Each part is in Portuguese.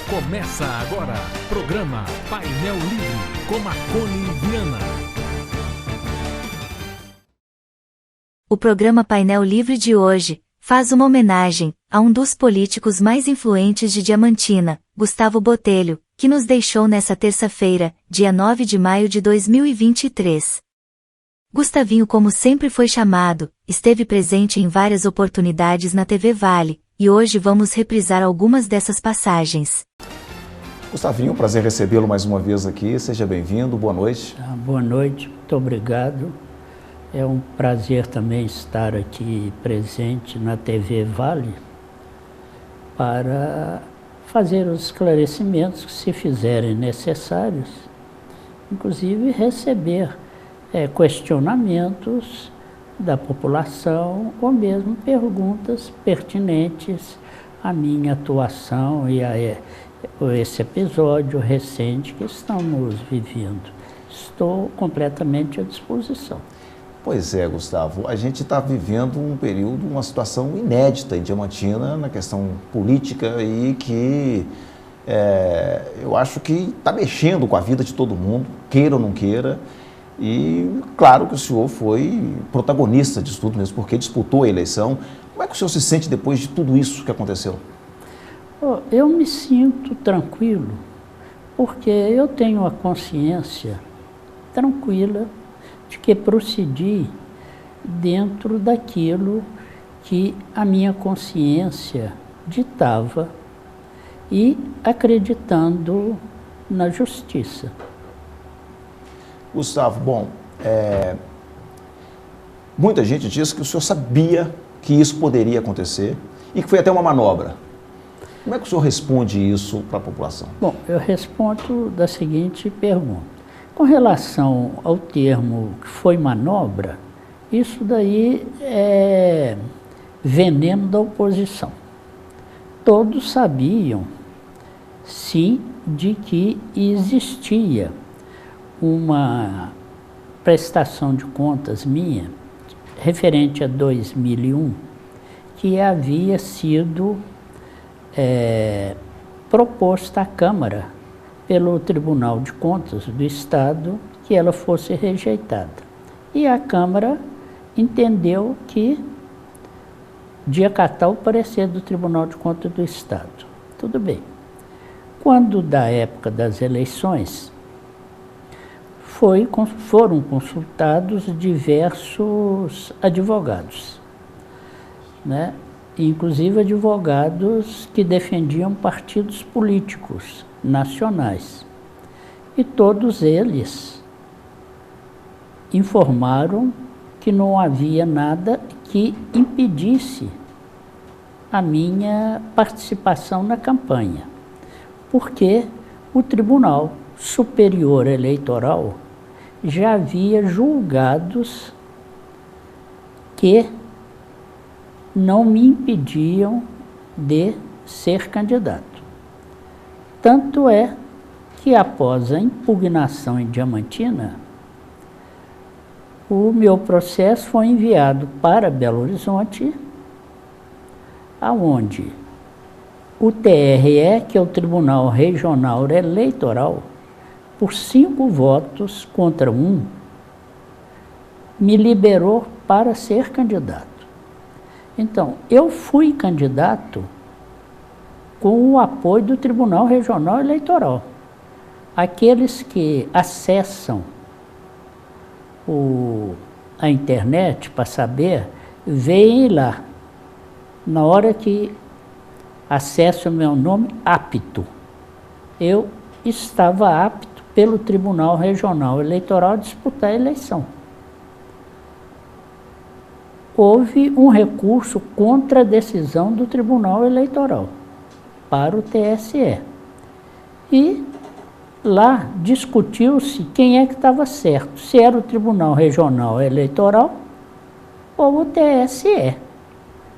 Começa agora, programa Painel Livre, com Marconi Viana. O programa Painel Livre de hoje faz uma homenagem a um dos políticos mais influentes de Diamantina, Gustavo Botelho, que nos deixou nesta terça-feira, dia 9 de maio de 2023. Gustavinho, como sempre foi chamado, esteve presente em várias oportunidades na TV Vale, e hoje vamos reprisar algumas dessas passagens. Gustavinho, prazer recebê-lo mais uma vez aqui, seja bem-vindo, boa noite. Boa noite, muito obrigado. É um prazer também estar aqui presente na TV Vale para fazer os esclarecimentos que se fizerem necessários, inclusive receber questionamentos da população ou mesmo perguntas pertinentes à minha atuação e a esse episódio recente que estamos vivendo. Estou completamente à disposição. Pois é, Gustavo, a gente está vivendo um período, uma situação inédita em Diamantina na questão política e que eu acho que está mexendo com a vida de todo mundo, queira ou não queira. E claro que o senhor foi protagonista disso tudo mesmo, porque disputou a eleição. Como é que o senhor se sente depois de tudo isso que aconteceu? Eu me sinto tranquilo, porque eu tenho a consciência tranquila de que procedi dentro daquilo que a minha consciência ditava e acreditando na justiça. Gustavo, bom, muita gente diz que o senhor sabia que isso poderia acontecer e que foi até uma manobra. Como é que o senhor responde isso para a população? Bom, eu respondo da seguinte pergunta. Com relação ao termo que foi manobra, isso daí é veneno da oposição. Todos sabiam, sim, de que existia uma prestação de contas minha, referente a 2001, que havia sido proposta à Câmara pelo Tribunal de Contas do Estado que ela fosse rejeitada. E a Câmara entendeu que de acatar o parecer do Tribunal de Contas do Estado. Tudo bem. Quando da época das eleições, foram consultados diversos advogados, né? Inclusive advogados que defendiam partidos políticos nacionais. E todos eles informaram que não havia nada que impedisse a minha participação na campanha, porque o Tribunal Superior Eleitoral já havia julgados que não me impediam de ser candidato. Tanto é que após a impugnação em Diamantina, o meu processo foi enviado para Belo Horizonte, aonde o TRE, que é o Tribunal Regional Eleitoral, por 5 votos contra 1, me liberou para ser candidato. Então, eu fui candidato com o apoio do Tribunal Regional Eleitoral. Aqueles que acessam a internet para saber, veem lá. Na hora que acesso o meu nome, apto. Eu estava apto pelo Tribunal Regional Eleitoral a disputar a eleição. Houve um recurso contra a decisão do Tribunal Eleitoral para o TSE. E lá discutiu-se quem é que estava certo, se era o Tribunal Regional Eleitoral ou o TSE.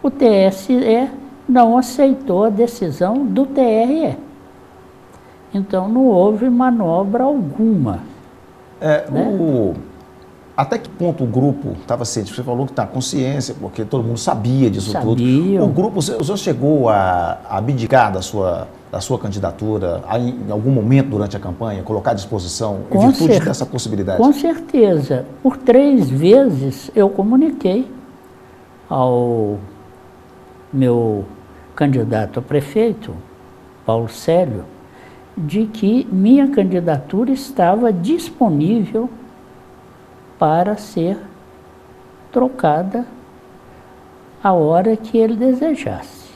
O TSE não aceitou a decisão do TRE. Então não houve manobra alguma. Né? Até que ponto o grupo estava ciente? Você falou que está consciência, porque todo mundo sabia disso tudo. Sabiam. O grupo, o senhor chegou a abdicar da sua candidatura em algum momento durante a campanha, colocar à disposição, em virtude dessa possibilidade? Com certeza. Por 3 vezes eu comuniquei ao meu candidato a prefeito, Paulo Célio, de que minha candidatura estava disponível para ser trocada a hora que ele desejasse.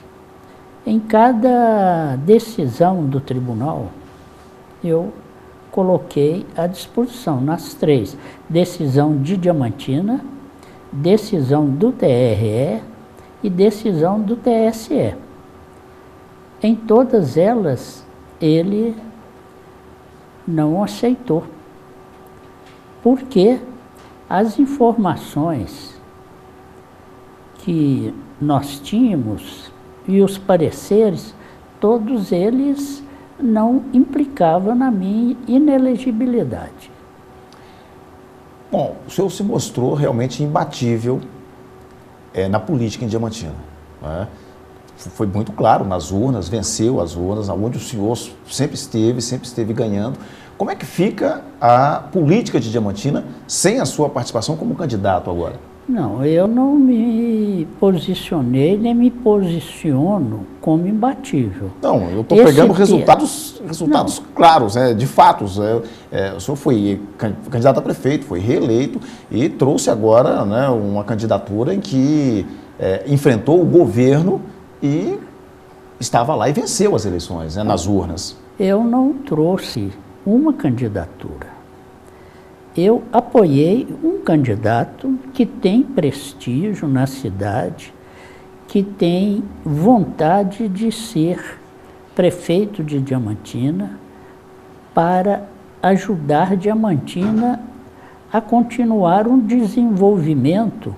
Em cada decisão do tribunal, eu coloquei à disposição, nas 3, decisão de Diamantina, decisão do TRE e decisão do TSE. Em todas elas, ele não aceitou, porque as informações que nós tínhamos e os pareceres, todos eles não implicavam na minha inelegibilidade. Bom, o senhor se mostrou realmente imbatível na política em Diamantina, né? Foi muito claro nas urnas, venceu as urnas, onde o senhor sempre esteve ganhando. Como é que fica a política de Diamantina sem a sua participação como candidato agora? Não, eu não me posicionei, nem me posiciono como imbatível. Não, eu estou pegando resultados claros, de fatos. O senhor foi candidato a prefeito, foi reeleito e trouxe agora, né, uma candidatura em que enfrentou o governo e estava lá e venceu as eleições, né, nas urnas. Eu não trouxe uma candidatura. Eu apoiei um candidato que tem prestígio na cidade, que tem vontade de ser prefeito de Diamantina para ajudar Diamantina a continuar um desenvolvimento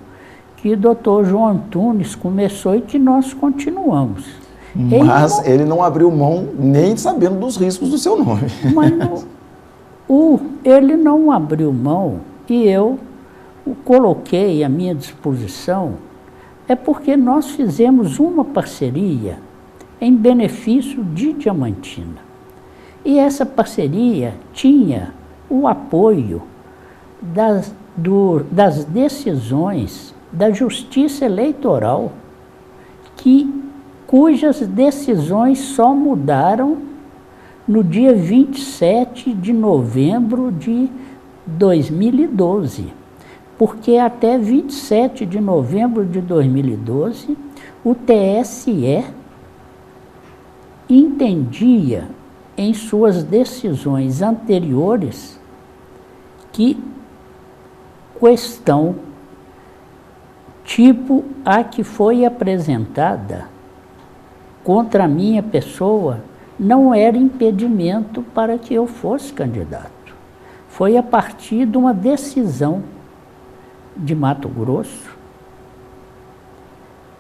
que o doutor João Antunes começou e que nós continuamos. Mas ele não abriu mão nem sabendo dos riscos do seu nome. Mas ele não abriu mão e eu o coloquei à minha disposição, é porque nós fizemos uma parceria em benefício de Diamantina. E essa parceria tinha o apoio das decisões da Justiça Eleitoral, cujas decisões só mudaram no dia 27 de novembro de 2012. Porque até 27 de novembro de 2012, o TSE entendia em suas decisões anteriores que questão tipo a que foi apresentada contra a minha pessoa não era impedimento para que eu fosse candidato. Foi a partir de uma decisão de Mato Grosso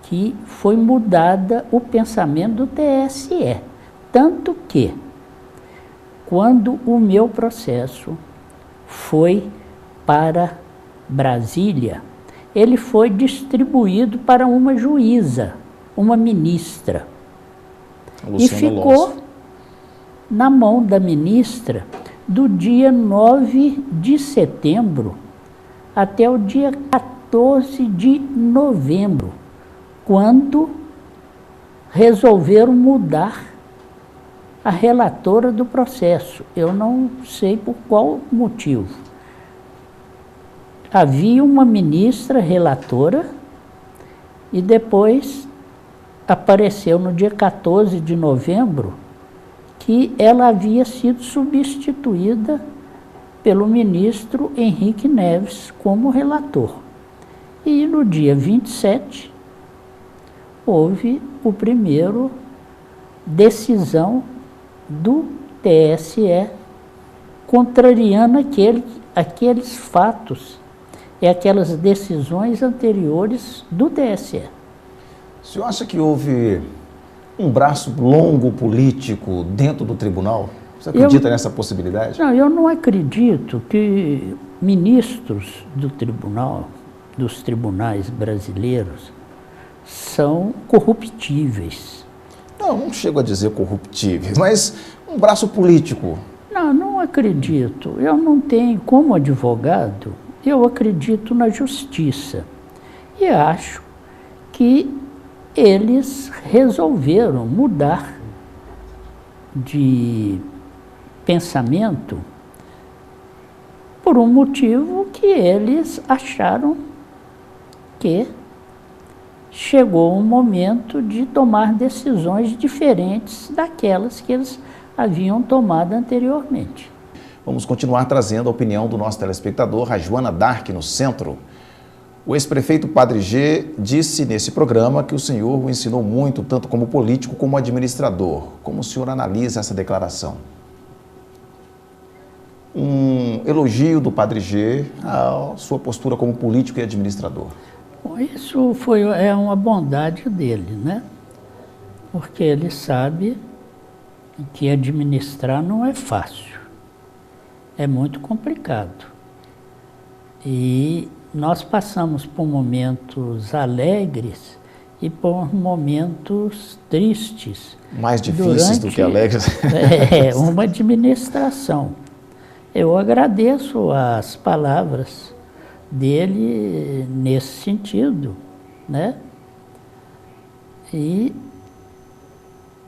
que foi mudada o pensamento do TSE. Tanto que, quando o meu processo foi para Brasília, ele foi distribuído para uma juíza, uma ministra. E ficou na mão da ministra do dia 9 de setembro até o dia 14 de novembro, quando resolveram mudar a relatora do processo. Eu não sei por qual motivo. Havia uma ministra relatora e depois apareceu no dia 14 de novembro que ela havia sido substituída pelo ministro Henrique Neves como relator. E no dia 27 houve o primeiro decisão do TSE contrariando aqueles fatos e aquelas decisões anteriores do TSE. O senhor acha que houve um braço longo político dentro do tribunal? Você acredita nessa possibilidade? Não, eu não acredito que ministros do tribunal, dos tribunais brasileiros, são corruptíveis. Não chego a dizer corruptíveis, mas um braço político. Não acredito. Eu não tenho, como advogado, eu acredito na justiça. E acho que eles resolveram mudar de pensamento por um motivo que eles acharam que chegou um momento de tomar decisões diferentes daquelas que eles haviam tomado anteriormente. Vamos continuar trazendo a opinião do nosso telespectador, a Joana Dark, no centro. O ex-prefeito Padre G disse nesse programa que o senhor o ensinou muito, tanto como político como administrador. Como o senhor analisa essa declaração? Um elogio do Padre G à sua postura como político e administrador. Bom, isso é uma bondade dele, né? Porque ele sabe que administrar não é fácil, é muito complicado. E nós passamos por momentos alegres e por momentos tristes. Mais difíceis do que alegres. Uma administração. Eu agradeço as palavras dele nesse sentido, né? E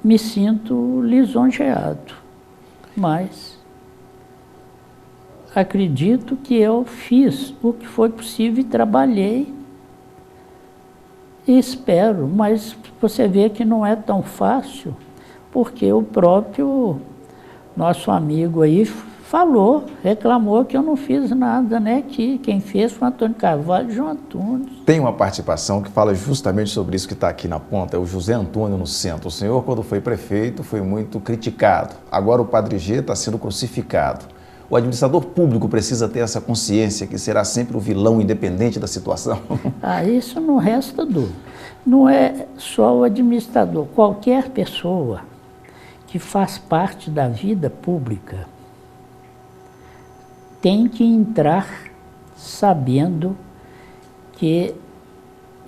me sinto lisonjeado, mas acredito que eu fiz o que foi possível e trabalhei e espero, mas você vê que não é tão fácil, porque o próprio nosso amigo aí falou, reclamou que eu não fiz nada, né? Que quem fez foi Antônio Carvalho e João Antunes. Tem uma participação que fala justamente sobre isso que está aqui na ponta, é o José Antônio no centro. O senhor, quando foi prefeito, foi muito criticado. Agora o Padre G está sendo crucificado. O administrador público precisa ter essa consciência que será sempre o vilão independente da situação. Isso não resta dúvida. Não é só o administrador, qualquer pessoa que faz parte da vida pública tem que entrar sabendo que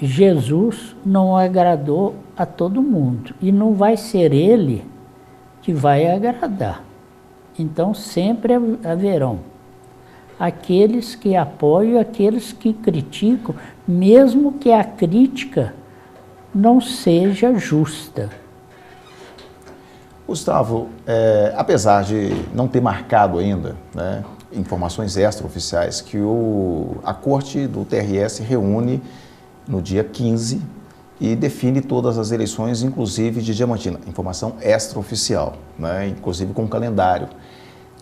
Jesus não agradou a todo mundo e não vai ser ele que vai agradar. Então sempre haverão aqueles que apoiam e aqueles que criticam, mesmo que a crítica não seja justa. Gustavo, apesar de não ter marcado ainda, né, informações extraoficiais, que a Corte do TRS reúne no dia 15 e define todas as eleições, inclusive de Diamantina. Informação extraoficial, né, inclusive com calendário.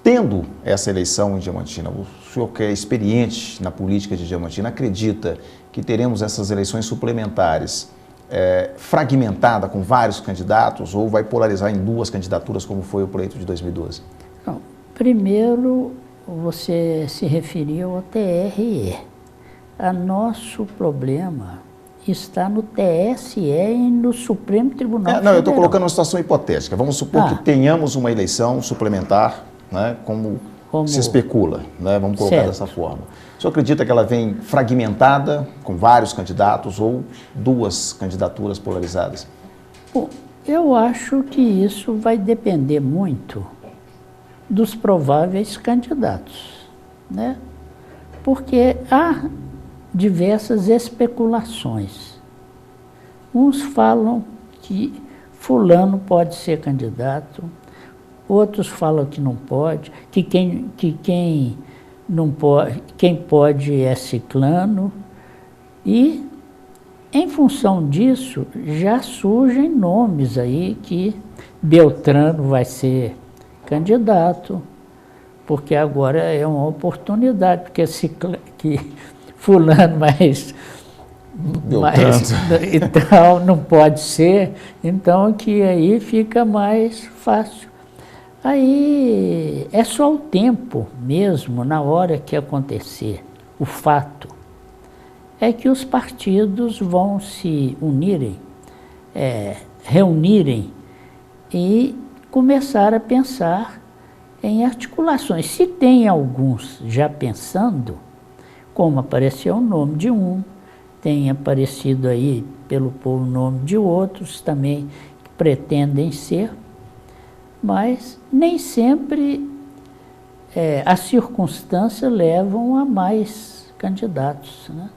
Tendo essa eleição em Diamantina, o senhor que é experiente na política de Diamantina, acredita que teremos essas eleições suplementares fragmentada com vários candidatos ou vai polarizar em duas candidaturas como foi o pleito de 2012? Não, primeiro, você se referiu ao TRE. Nosso problema está no TSE e no Supremo Tribunal Federal. Eu estou colocando uma situação hipotética. Vamos supor que tenhamos uma eleição suplementar, né, como se especula, né, vamos colocar dessa forma. O senhor acredita que ela vem fragmentada, com vários candidatos ou duas candidaturas polarizadas? Bom, eu acho que isso vai depender muito dos prováveis candidatos, né? Porque há diversas especulações. Uns falam que fulano pode ser candidato, outros falam que não pode, que quem não pode, quem pode é ciclano, e em função disso já surgem nomes aí que Beltrano vai ser candidato, porque agora é uma oportunidade, porque que fulano então não pode ser, então que aí fica mais fácil. Aí é só o tempo mesmo, na hora que acontecer o fato, é que os partidos vão se unirem, reunirem e começar a pensar em articulações. Se tem alguns já pensando, como apareceu o nome de um, tem aparecido aí pelo povo o nome de outros também que pretendem ser, mas nem sempre as circunstâncias levam a mais candidatos, né?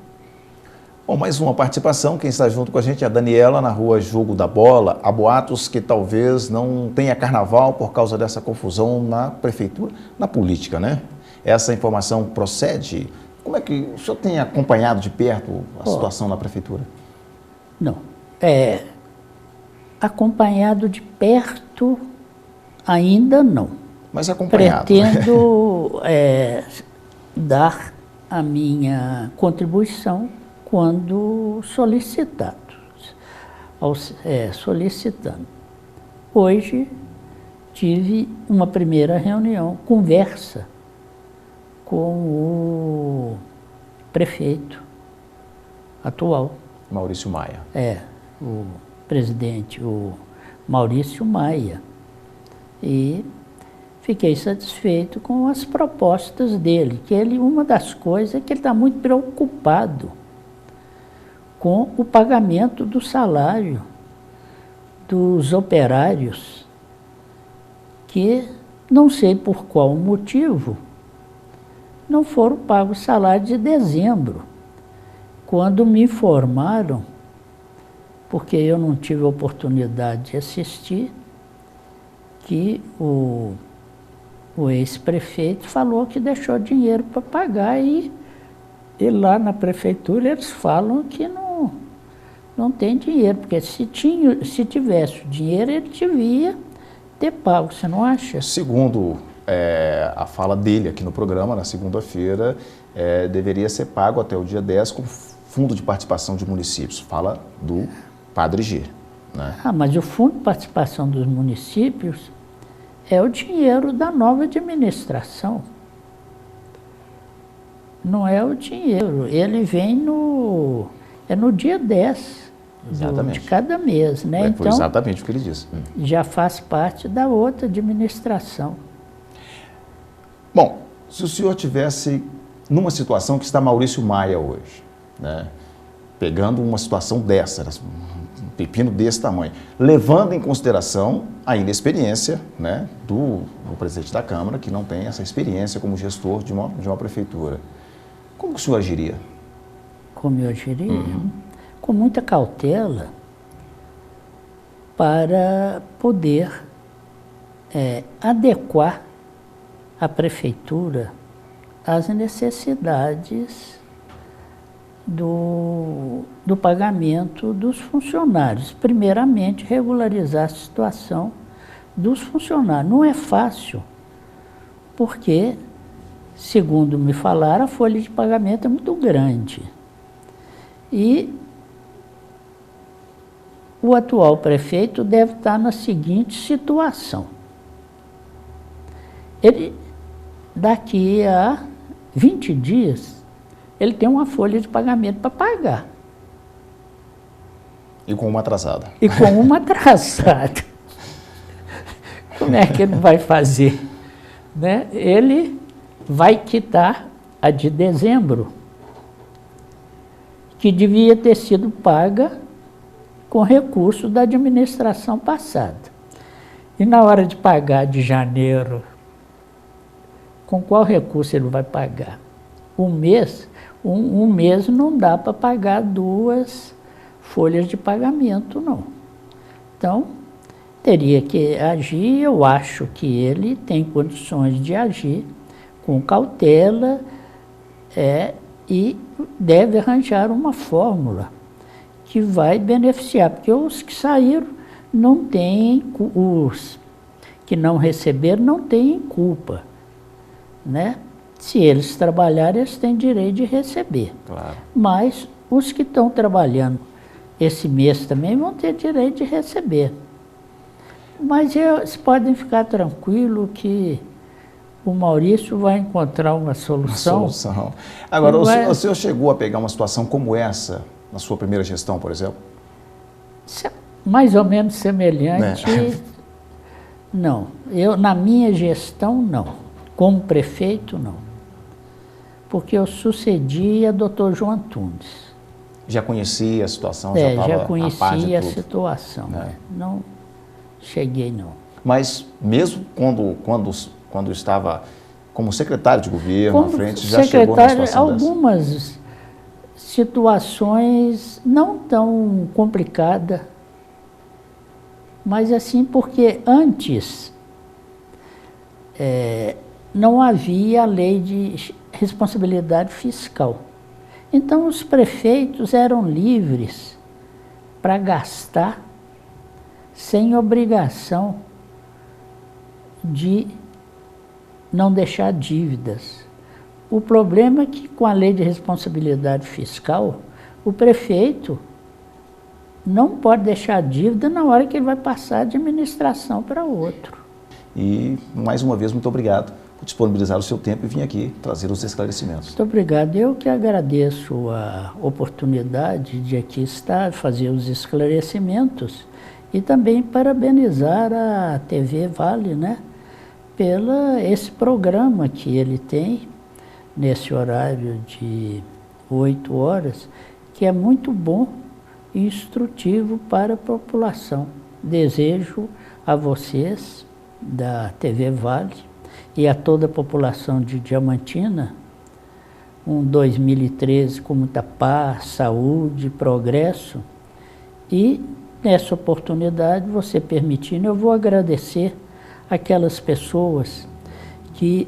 Bom, mais uma participação. Quem está junto com a gente é a Daniela, na rua Jogo da Bola. Há boatos que talvez não tenha carnaval por causa dessa confusão na prefeitura, na política, né? Essa informação procede? Como é que o senhor tem acompanhado de perto a situação na prefeitura? Não. Acompanhado de perto, ainda não. Mas acompanhado. Pretendo dar a minha contribuição quando solicitado. Solicitando. Hoje tive uma primeira reunião, conversa com o prefeito atual. Maurício Maia. O presidente, o Maurício Maia. E fiquei satisfeito com as propostas dele, que uma das coisas é que ele está muito preocupado com o pagamento do salário dos operários, que não sei por qual motivo não foram pagos salários de dezembro. Quando me informaram, porque eu não tive oportunidade de assistir, que o ex-prefeito falou que deixou dinheiro para pagar e lá na prefeitura eles falam que não tem dinheiro, porque se tivesse o dinheiro ele devia ter pago, você não acha? Segundo a fala dele aqui no programa, na segunda-feira, deveria ser pago até o dia 10 com Fundo de Participação de Municípios. Fala do Padre G, né? Mas o Fundo de Participação dos Municípios é o dinheiro da nova administração. Não é o dinheiro, ele vem no dia 10 de cada mês, né? Foi exatamente o que ele disse. Já faz parte da outra administração. Bom, se o senhor tivesse numa situação que está Maurício Maia hoje, né, pegando uma situação dessa, um pepino desse tamanho, levando em consideração a inexperiência, né, do presidente da Câmara, que não tem essa experiência como gestor de uma prefeitura, como que o senhor agiria? Como eu agiria? Com muita cautela, para poder adequar a prefeitura às necessidades do pagamento dos funcionários. Primeiramente, regularizar a situação dos funcionários. Não é fácil, porque, segundo me falaram, a folha de pagamento é muito grande. E o atual prefeito deve estar na seguinte situação. Ele, daqui a 20 dias, ele tem uma folha de pagamento para pagar. E com uma atrasada. Como é que ele vai fazer? Né? Ele vai quitar a de dezembro, que devia ter sido paga com recurso da administração passada. E na hora de pagar de janeiro, com qual recurso ele vai pagar? Um mês não dá para pagar 2 folhas de pagamento, não. Então, teria que agir, eu acho que ele tem condições de agir com cautela e deve arranjar uma fórmula que vai beneficiar, porque os que saíram não têm, os que não receberam não têm culpa, né? Se eles trabalharem, eles têm direito de receber. Claro. Mas os que estão trabalhando esse mês também vão ter direito de receber. Mas eles podem ficar tranquilos que o Maurício vai encontrar uma solução. Agora, o senhor chegou a pegar uma situação como essa na sua primeira gestão, por exemplo? Mais ou menos semelhante, Não, na minha gestão não, como prefeito não, porque eu sucedi a Dr. João Antunes. Já conhecia a situação? Já conhecia a situação, não cheguei não. Mas mesmo quando estava como secretário de governo à frente, já chegou na situação algumas dessa? Situações não tão complicadas, mas assim, porque antes não havia a lei de responsabilidade fiscal. Então os prefeitos eram livres para gastar sem obrigação de não deixar dívidas. O problema é que com a lei de responsabilidade fiscal, o prefeito não pode deixar dívida na hora que ele vai passar a administração para outro. E, mais uma vez, muito obrigado por disponibilizar o seu tempo e vir aqui trazer os esclarecimentos. Muito obrigado. Eu que agradeço a oportunidade de aqui estar, fazer os esclarecimentos e também parabenizar a TV Vale, esse programa que ele tem nesse horário de 8 horas, que é muito bom e instrutivo para a população. Desejo a vocês da TV Vale e a toda a população de Diamantina um 2013 com muita paz, saúde, progresso. E nessa oportunidade, você permitindo, eu vou agradecer aquelas pessoas que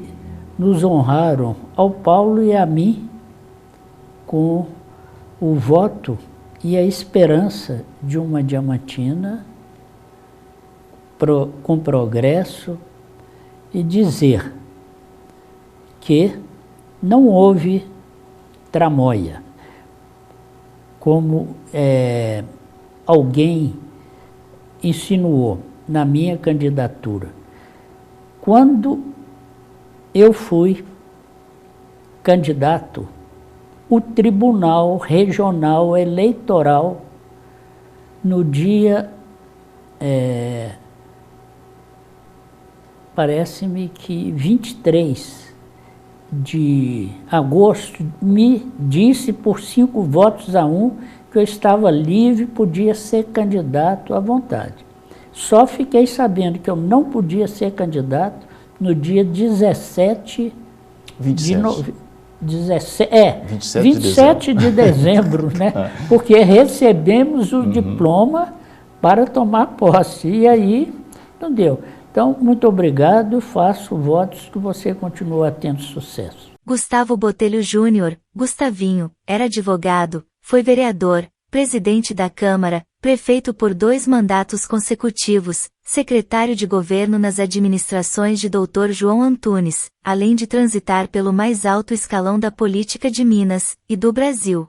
nos honraram, ao Paulo e a mim, com o voto e a esperança de uma Diamantina com progresso, e dizer que não houve tramóia, como alguém insinuou na minha candidatura. Quando eu fui candidato, o Tribunal Regional Eleitoral, no dia, parece-me que 23 de agosto, me disse por 5 votos a 1 que eu estava livre, podia ser candidato à vontade. Só fiquei sabendo que eu não podia ser candidato no dia 27 de dezembro, Porque recebemos o diploma para tomar posse, e aí não deu. Então, muito obrigado, faço votos que você continue tendo sucesso. Gustavo Botelho Júnior, Gustavinho, era advogado, foi vereador, presidente da Câmara, prefeito por 2 mandatos consecutivos, secretário de governo nas administrações de Dr. João Antunes, além de transitar pelo mais alto escalão da política de Minas e do Brasil.